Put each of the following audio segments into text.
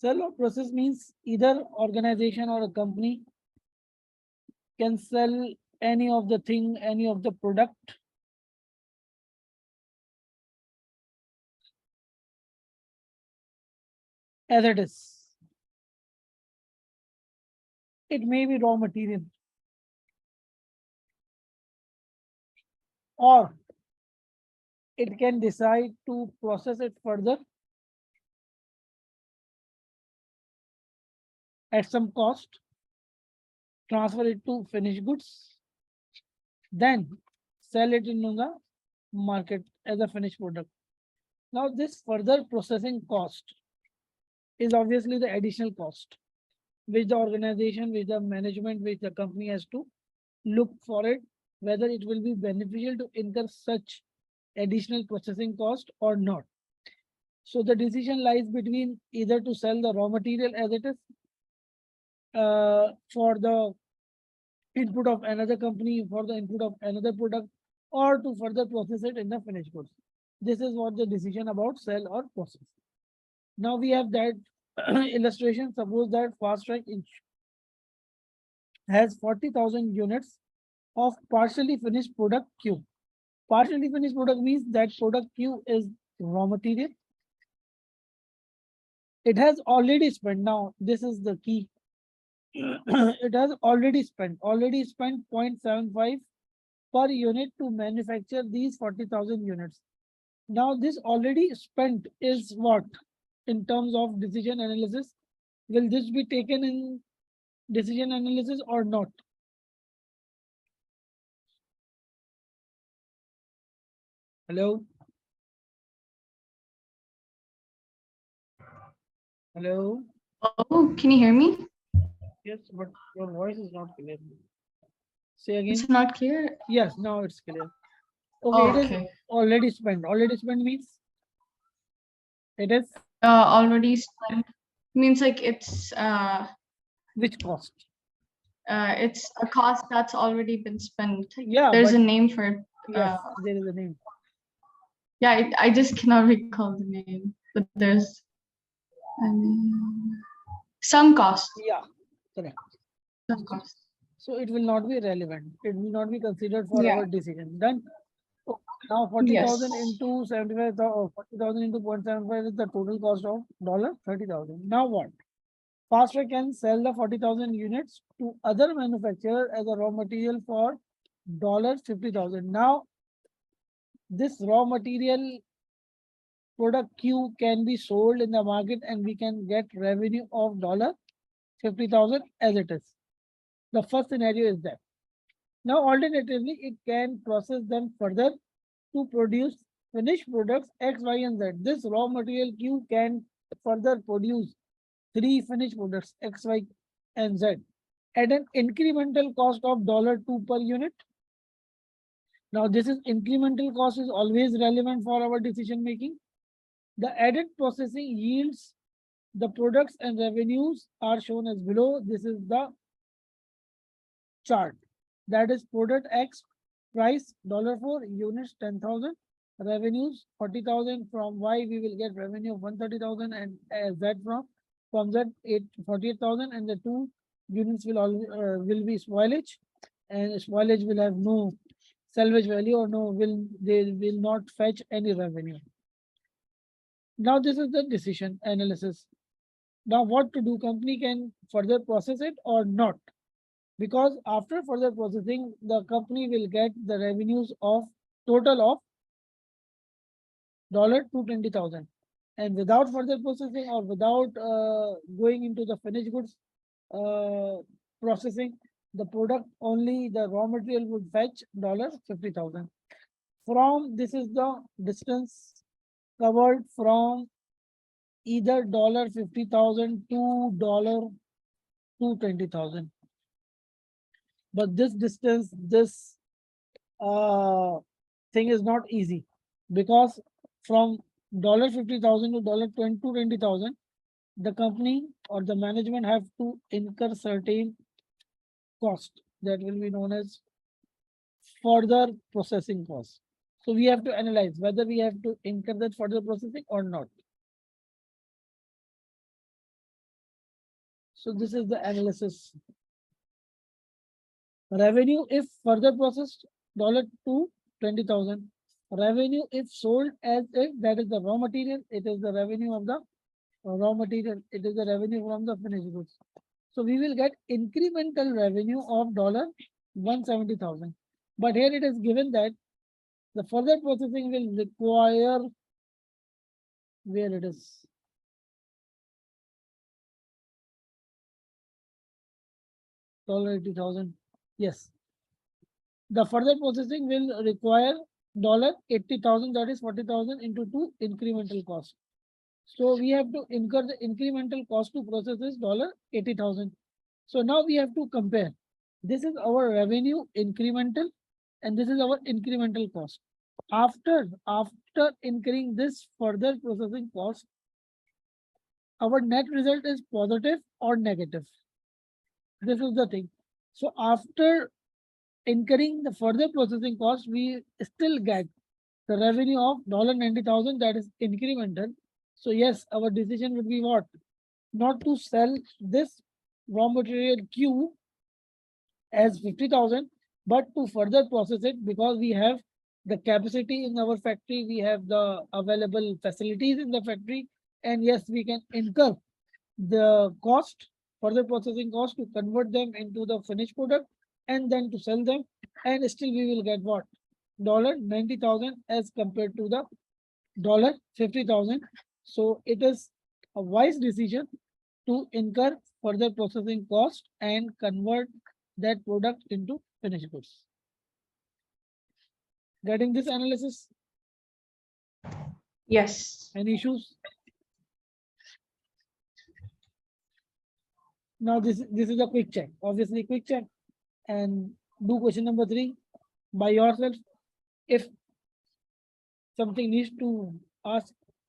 Sell or process means either organization or a company can sell any of the thing, any of the product as it is. It may be raw material or it can decide to process it further at some cost, transfer it to finished goods, then sell it in the market as a finished product. Now, this further processing cost is obviously the additional cost which the organization, which the management, which the company has to look for it, whether it will be beneficial to incur such additional processing cost or not. So the decision lies between either to sell the raw material as it is for the input of another company, for the input of another product, or to further process it in the finished goods. This is what the decision about sell or process. Now we have that illustration. Suppose that Fast Track has 40,000 units of partially finished product Q. Partially finished product means that product Q is raw material. It has already spent. Now, this is the key. It has already spent 0.75 per unit to manufacture these 40,000 units. Now, this already spent is what in terms of decision analysis? Will this be taken in decision analysis or not? Hello? Hello? Oh, can you hear me? Yes, but your voice is not clear. Say It's again. not clear. Yes, now it's clear. Okay, Oh, it is okay. already spent. Already spent means it is Already spent means like which cost? it's a cost that's already been spent. Yeah, There's but a name for it. yes, there is a name. Yeah, I just cannot recall the name, but there's some cost. Yeah, correct. Some cost. So it will not be relevant. It will not be considered for Yeah. our decision. Done. So now Yes. 40,000 into 75,000, 40,000 into 0.75 is the total cost of $30,000. Now what? Fast Track can sell the 40,000 units to other manufacturer as a raw material for $50,000. Now this raw material product Q can be sold in the market and we can get revenue of $50,000 as it is. The first scenario is that. Now, alternatively, it can process them further to produce finished products X, Y, and Z. This raw material Q can further produce 3 finished products X, Y, and Z at an incremental cost of $2 per unit. Now, this is incremental cost is always relevant for our decision making. The added processing yields the products and revenues are shown as below. This is the chart. That is product X price $4, units 10,000, revenues 40,000. From Y we will get revenue of 130,000 and Z from Z 48,000, and the 2 units will be spoilage, and spoilage will have no salvage value or they will not fetch any revenue. Now this is the decision analysis. Now what to do? Company can further process it or not, because after further processing, the company will get the revenues of total of $220,000, and without further processing or without going into the finished goods processing, the product only the raw material would fetch $50,000. From this is the distance covered from either $50,000 to $220,000. But this distance, this thing is not easy, because from $50,000 to $220,000, the company or the management have to incur certain cost that will be known as further processing cost. So we have to analyze whether we have to incur that further processing or not. So this is the analysis. Revenue if further processed dollar to 20,000. Revenue if sold as if that is the raw material, it is the revenue of the raw material, it is the revenue from the finished goods. So we will get incremental revenue of dollar 170,000. But here it is given that the further processing will require, where it is, $80,000. Yes. The further processing will require $80,000, that is 40,000 into 2 incremental cost. So we have to incur the incremental cost to process this $80,000. So now we have to compare. This is our revenue incremental and this is our incremental cost. After incurring this further processing cost, our net result is positive or negative. This is the thing. So after incurring the further processing cost, we still get the revenue of $90,000, that is incremental. So yes, our decision would be what? Not to sell this raw material Q as 50,000, but to further process it because we have the capacity in our factory, we have the available facilities in the factory, and yes, we can incur the cost, further processing cost to convert them into the finished product and then to sell them, and still we will get what? $90,000 as compared to the $50,000. So it is a wise decision to incur further processing cost and convert that product into finished goods. Getting this analysis? Yes. Any issues? Now this is a quick check. Obviously, quick check, and do question number 3 by yourself. If something needs to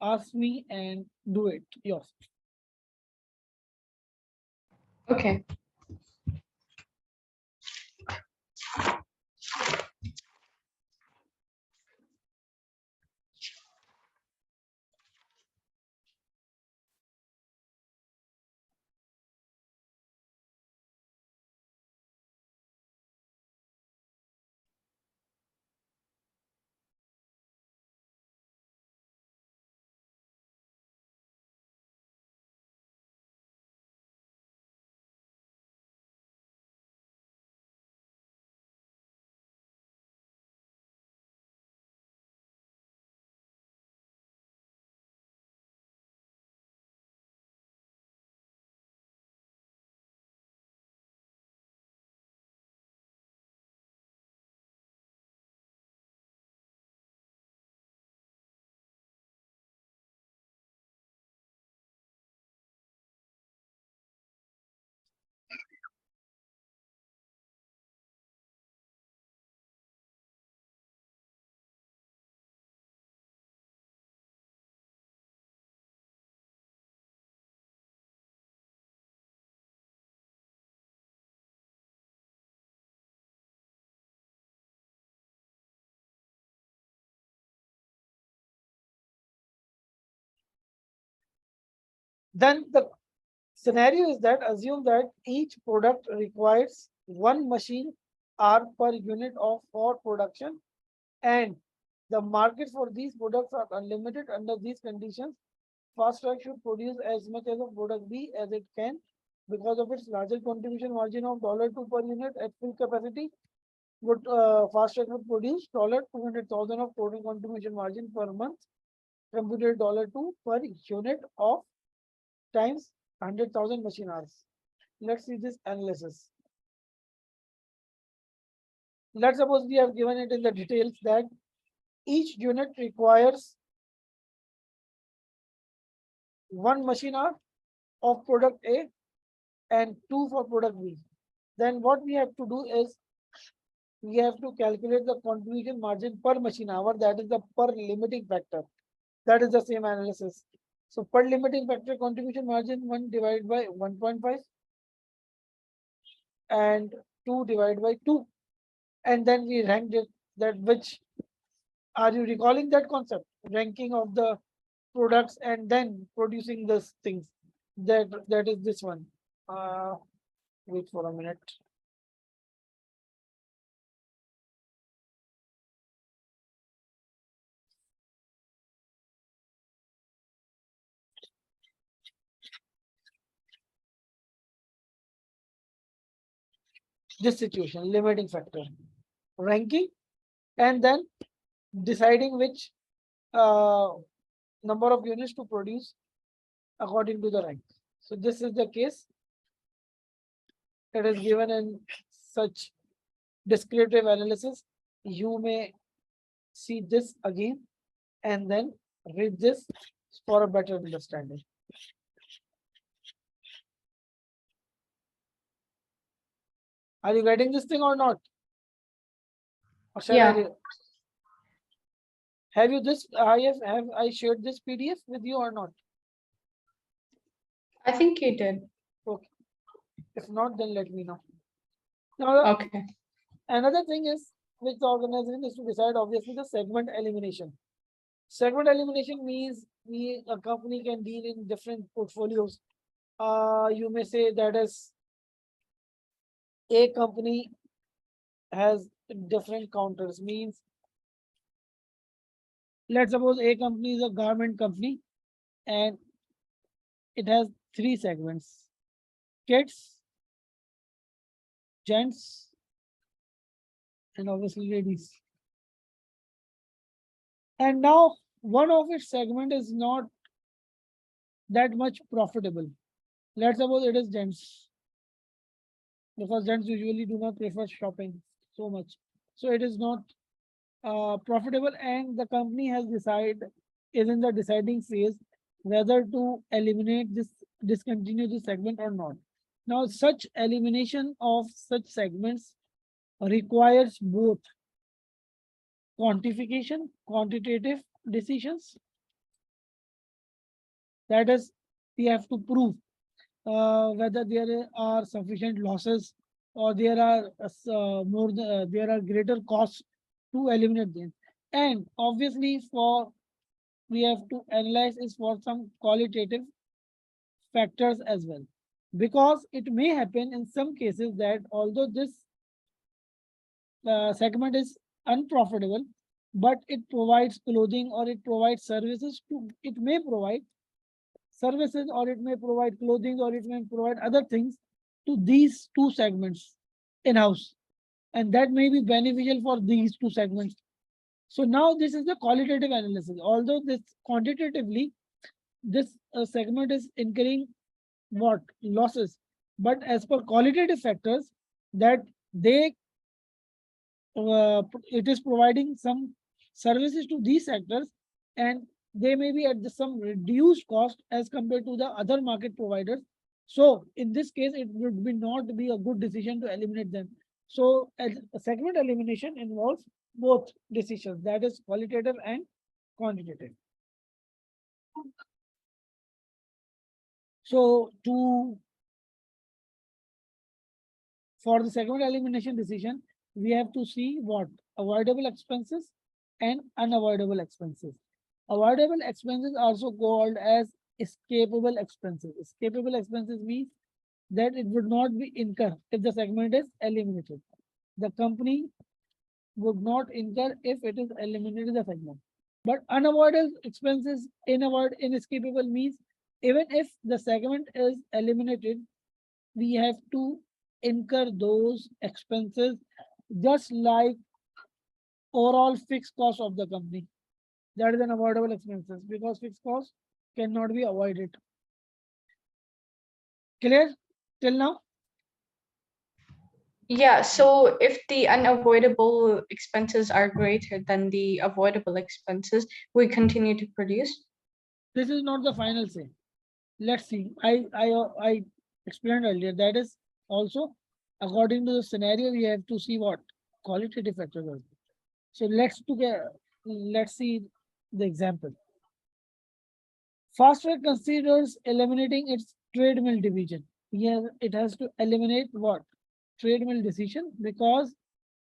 ask me and do it yourself. Okay. Then the scenario is that assume that each product requires 1 machine hour per unit of for production, and the market for these products are unlimited. Under these conditions, Fast Track should produce as much as of product B as it can because of its larger contribution margin of $2 per unit at full capacity. Would Fast Track would produce $200,000 of total contribution margin per month, computed $2 per unit of times 100,000 machine hours. Let's see this analysis. Let's suppose we have given it in the details that each unit requires 1 machine hour of product A and 2 for product B. Then what we have to do is we have to calculate the contribution margin per machine hour, that is the per limiting factor. That is the same analysis. So per limiting factor contribution margin 1 divided by 1.5 and 2 divided by 2. And then we ranked it, that which, are you recalling that concept? Ranking of the products and then producing these things. That is this one. Wait for a minute. This situation, limiting factor, ranking, and then deciding which uh, number of units to produce according to the rank. So this is the case. It is given in such descriptive analysis. You may see this again and then read this for a better understanding. Are you getting this thing or not? Or shall I Yeah. have you this? Have I shared this PDF with you or not? I think you did. Okay. If not, then let me know. Now, Okay. another thing is which the organization is to decide, obviously, the segment elimination. Segment elimination means a company can deal in different portfolios. You may say that is a company has different counters, means let's suppose a company is a garment company and it has three segments: kids, gents, and obviously ladies. And now one of its segment is not that much profitable. Let's suppose it is gents, because gents usually do not prefer shopping so much. So it is not profitable, and the company has is in the deciding phase whether to eliminate this, discontinue this segment or not. Now, such elimination of such segments requires both quantification, quantitative decisions. That is, we have to prove whether there are sufficient losses or there are there are greater costs to eliminate them. And obviously, for we have to analyze is for some qualitative factors as well, because it may happen in some cases that although this segment is unprofitable, but it provides clothing or it provides services to, it may provide services or it may provide clothing or it may provide other things to these two segments in-house, and that may be beneficial for these two segments. So now this is the qualitative analysis. Although this quantitatively, this segment is incurring what losses, but as per qualitative factors, that they it is providing some services to these sectors, and they may be at some reduced cost as compared to the other market providers. So in this case, it would be not be a good decision to eliminate them. So a segment elimination involves both decisions, that is qualitative and quantitative. So for the segment elimination decision, we have to see what avoidable expenses and unavoidable expenses. Avoidable expenses also called as escapable expenses. Escapable expenses means that it would not be incurred if the segment is eliminated. The company would not incur if it is eliminated the segment. But unavoidable expenses, inescapable means even if the segment is eliminated, we have to incur those expenses just like overall fixed cost of the company. That is an avoidable expenses because fixed cost cannot be avoided. Clear till now? Yeah, so if the unavoidable expenses are greater than the avoidable expenses, we continue to produce. This is not the final say. Let's see. I explained earlier. That is also according to the scenario, we have to see what qualitative factors are. So let's see the example. Fastweb considers eliminating its trade mill division. Here it has to eliminate what? Trade mill decision, because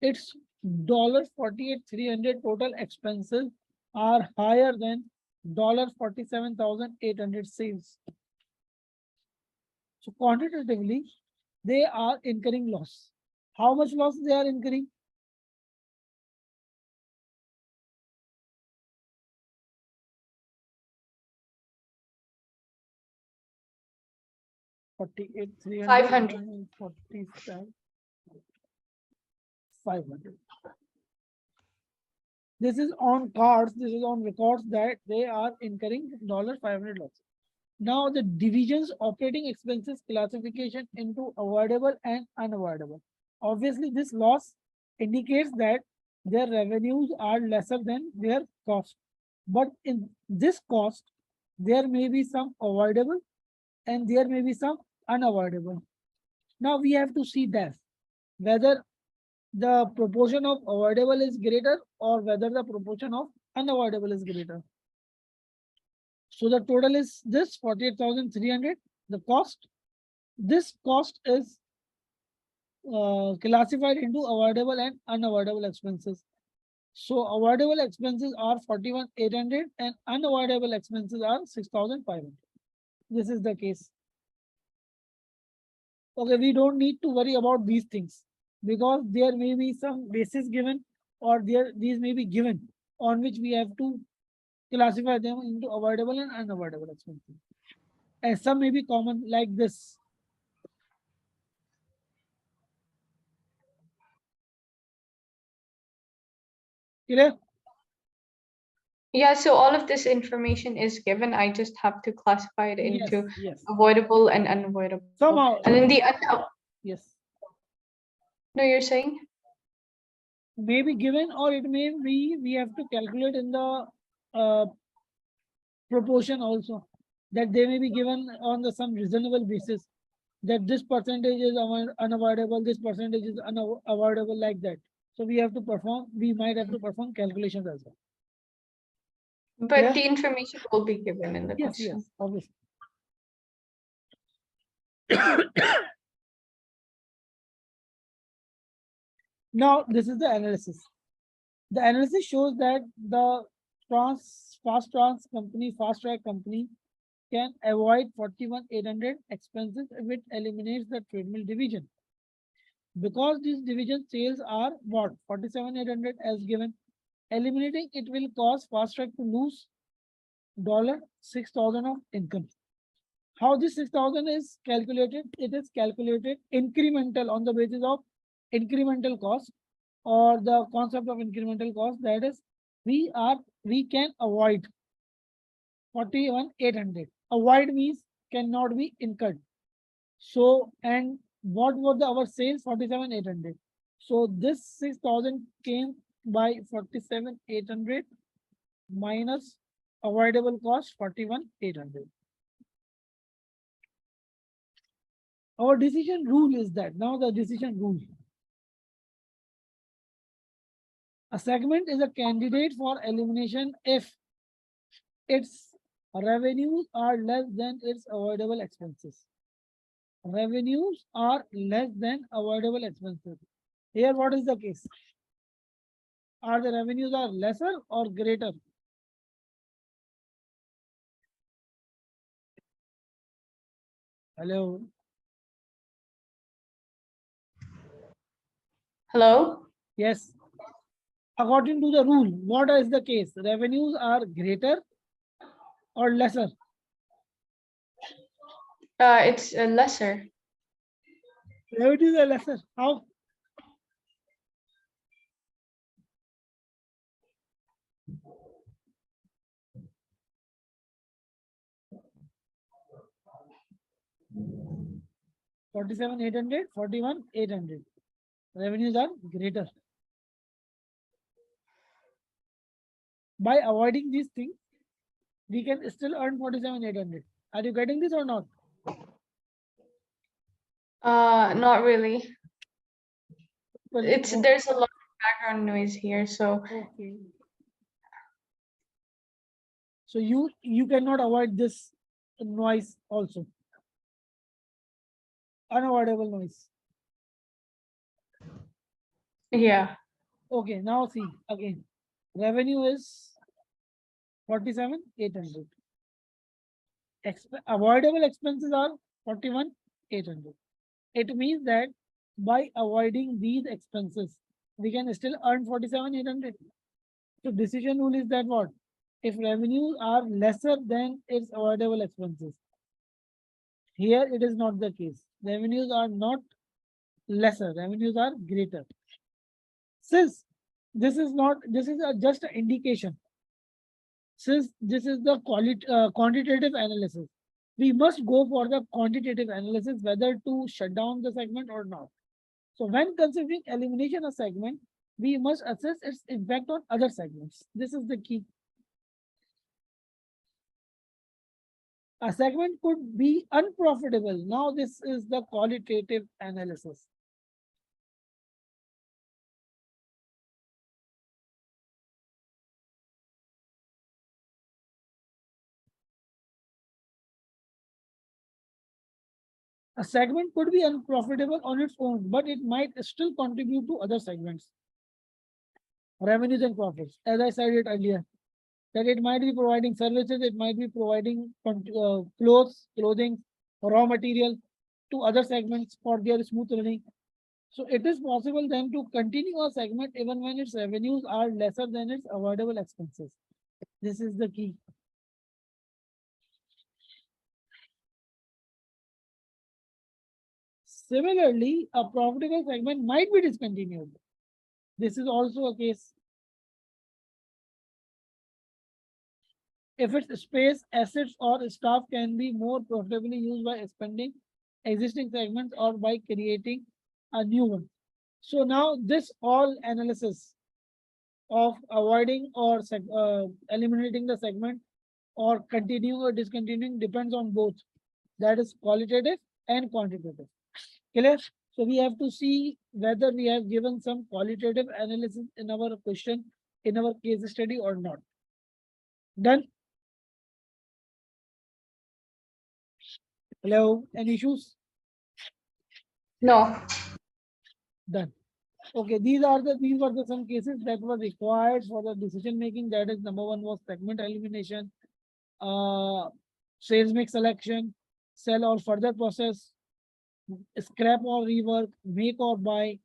its $48,300 total expenses are higher than $47,800 sales. So quantitatively, they are incurring loss. How much loss they are incurring? 48, 500. 47, 500. This is on cards, this is on records that they are incurring $500 loss. Now the divisions operating expenses classification into avoidable and unavoidable. Obviously, this loss indicates that their revenues are lesser than their cost. But in this cost, there may be some avoidable and there may be some unavoidable. Now we have to see that whether the proportion of avoidable is greater or whether the proportion of unavoidable is greater. So the total is this 48,300, the cost. This cost is classified into avoidable and unavoidable expenses. So avoidable expenses are 41,800 and unavoidable expenses are 6,500. This is the case. Okay, we don't need to worry about these things because there may be some basis given or these may be given on which we have to classify them into avoidable and unavoidable expenses. And some may be common like this. Clear? Yeah, so all of this information is given. I just have to classify it into Yes. avoidable and unavoidable. Somehow. And then the Yes. no, you're saying? May be given or it may be we have to calculate in the proportion also that they may be given on the some reasonable basis that this percentage is unavoidable, this percentage is unavoidable like that. So we have to perform, we might have to perform calculations as well. But Yeah. the information will be given in the Yes, question. yes, obviously. Now, this is the analysis. The analysis shows that the fast track company can avoid 41,800 expenses if it eliminates the treadmill division. Because these division sales are what 47,800 as given, eliminating it will cause fast track to lose $6,000 of income. How this 6,000 is calculated? It is calculated incremental on the basis of incremental cost or the concept of incremental cost. That is, we can avoid 41,800. Avoid means cannot be incurred. So, and what were our sales? 47,800. So this 6,000 came by 47,800 minus avoidable cost 41,800. Our decision rule is that now the decision rule. A segment is a candidate for elimination if its revenues are less than its avoidable expenses. Revenues are less than avoidable expenses. Here, what is the case? Are the revenues are lesser or greater? Hello. Hello? Yes. According to the rule, what is the case? Revenues are greater or lesser? It's lesser. Revenues are lesser. How? $47,800, $41,800. Revenues are greater. By avoiding these things, we can still earn 47,800. Are you getting this or not? Not really. Well, There's a lot of background noise here, so okay. So you cannot avoid this noise also. Unavoidable noise. yeah. Okay, now see again. Revenue is 47,800. Avoidable expenses are 41,800. 800. It means that by avoiding these expenses, we can still earn 47,800. So decision rule is that what? If revenues are lesser than its avoidable expenses. Here it is not the case. Revenues are not lesser, revenues are greater. Since this is not, this is just an indication. Since this is the quantitative analysis, we must go for the quantitative analysis whether to shut down the segment or not. So when considering elimination of segment, we must assess its impact on other segments. This is the key. A segment could be unprofitable. Now this is the qualitative analysis. A segment could be unprofitable on its own, but it might still contribute to other segments. Revenues and profits, as I said it earlier, that it might be providing services, it might be providing clothing, raw material to other segments for their smooth running. So it is possible then to continue a segment even when its revenues are lesser than its avoidable expenses. This is the key. Similarly, a profitable segment might be discontinued. This is also a case. If its space, assets, or staff can be more profitably used by expanding existing segments or by creating a new one. So now this all analysis of avoiding or eliminating the segment or continuing or discontinuing depends on both. That is qualitative and quantitative. Clear? So we have to see whether we have given some qualitative analysis in our question, in our case study or not. Done? Hello, any issues? No. Done. Okay, these were the some cases that were required for the decision making. That is, number one was segment elimination, sales mix selection, sell or further process, scrap or rework, make or buy,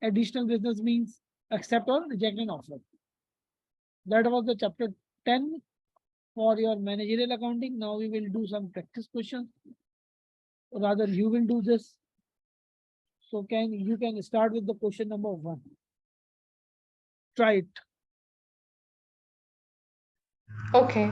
additional business means, accept or reject an offer. That was the chapter 10 for your managerial accounting. Now we will do some practice questions. Rather, you will do this. So you can start with the question number 1. Try it. Okay.